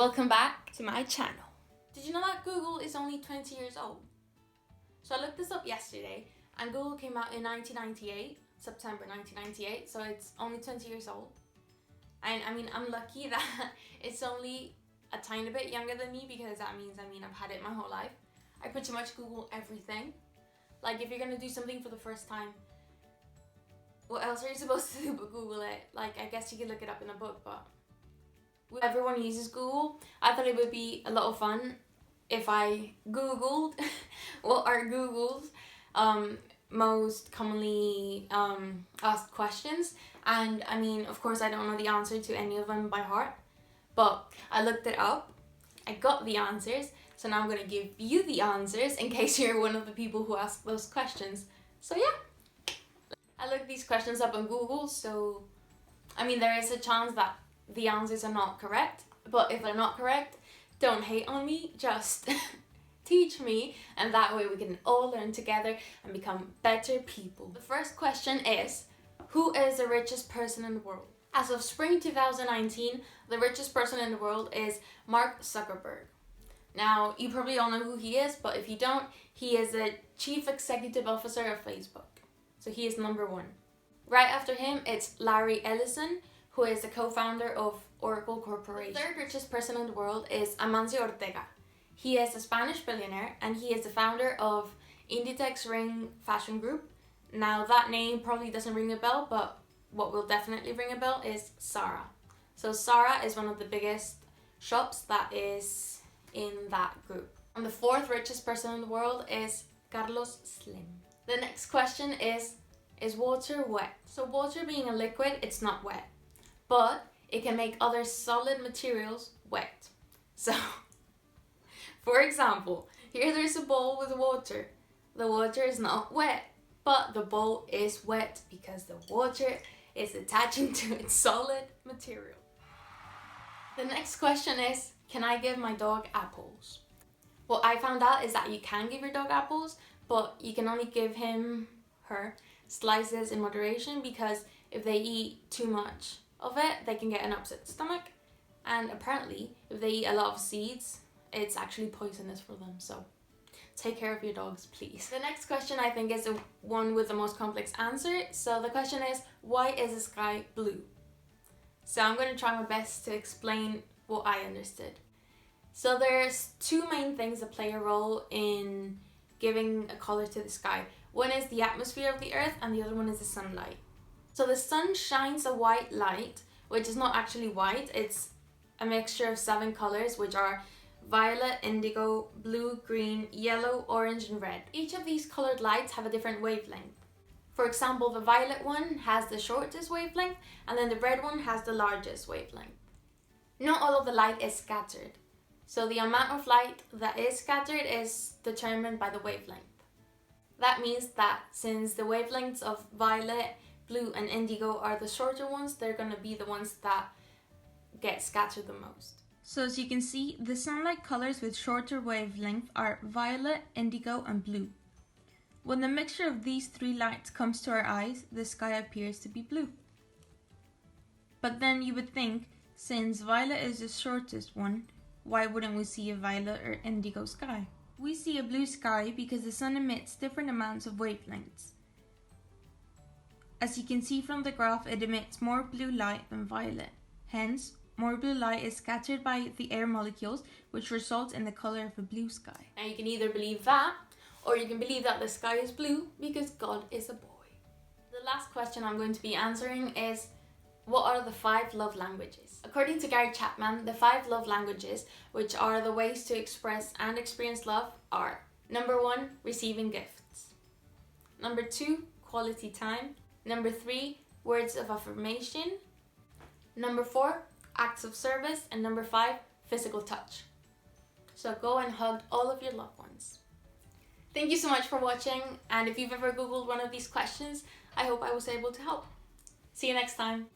Welcome back to my channel. Did you know that Google is only 20 years old? So I looked this up yesterday and Google came out in 1998, September 1998, so it's only 20 years old. And I mean, I'm lucky that it's only a tiny bit younger than me because that means, I've had it my whole life. I pretty much Google everything. Like if you're gonna do something for the first time, what else are you supposed to do but Google it? Like I guess you could look it up in a book, but everyone uses Google. I thought it would be a lot of fun if I Googled what are Google's most commonly asked questions. And I mean, of course I don't know the answer to any of them by heart, but I looked it up, I got the answers, so now I'm going to give you the answers in case you're one of the people who ask those questions. So yeah, I looked these questions up on Google, so I mean there is a chance that the answers are not correct, but if they're not correct, don't hate on me, just teach me, and that way we can all learn together and become better people. The first question is, who is the richest person in the world? As of spring 2019, the richest person in the world is Mark Zuckerberg. Now, you probably all know who he is, but if you don't, he is the Chief Executive Officer of Facebook. So he is number one. Right after him, it's Larry Ellison, who is the co-founder of Oracle Corporation. The third richest person in the world is Amancio Ortega. He is a Spanish billionaire and he is the founder of Inditex Ring Fashion Group. Now that name probably doesn't ring a bell, but what will definitely ring a bell is Zara. So Zara is one of the biggest shops that is in that group. And the fourth richest person in the world is Carlos Slim. The next question is water wet? So water being a liquid, it's not wet, but it can make other solid materials wet. So, for example, here there's a bowl with water. The water is not wet, but the bowl is wet because the water is attaching to its solid material. The next question is, can I give my dog apples? What I found out is that you can give your dog apples, but you can only give her slices in moderation, because if they eat too much of it, they can get an upset stomach, and apparently if they eat a lot of seeds, it's actually poisonous for them. So take care of your dogs, please. The next question I think is the one with the most complex answer. So the question is, why is the sky blue? So I'm going to try my best to explain what I understood. So there's two main things that play a role in giving a color to the sky. One is the atmosphere of the earth and the other one is the sunlight. So the sun shines a white light, which is not actually white, it's a mixture of 7 colors, which are violet, indigo, blue, green, yellow, orange, and red. Each of these colored lights have a different wavelength. For example, the violet one has the shortest wavelength, and then the red one has the largest wavelength. Not all of the light is scattered, so the amount of light that is scattered is determined by the wavelength. That means that since the wavelengths of violet, blue, and indigo are the shorter ones, they're going to be the ones that get scattered the most. So as you can see, the sunlight colors with shorter wavelength are violet, indigo, and blue. When the mixture of these 3 lights comes to our eyes, the sky appears to be blue. But then you would think, since violet is the shortest one, why wouldn't we see a violet or indigo sky? We see a blue sky because the sun emits different amounts of wavelengths. As you can see from the graph, it emits more blue light than violet. Hence, more blue light is scattered by the air molecules, which results in the color of a blue sky. Now you can either believe that, or you can believe that the sky is blue because God is a boy. The last question I'm going to be answering is, what are the 5 love languages? According to Gary Chapman, the 5 love languages, which are the ways to express and experience love, are: number 1, receiving gifts; number 2, quality time; number 3, words of affirmation; number 4, acts of service; and number 5, physical touch. So go and hug all of your loved ones. Thank you so much for watching, and if you've ever Googled one of these questions, I hope I was able to help. See you next time.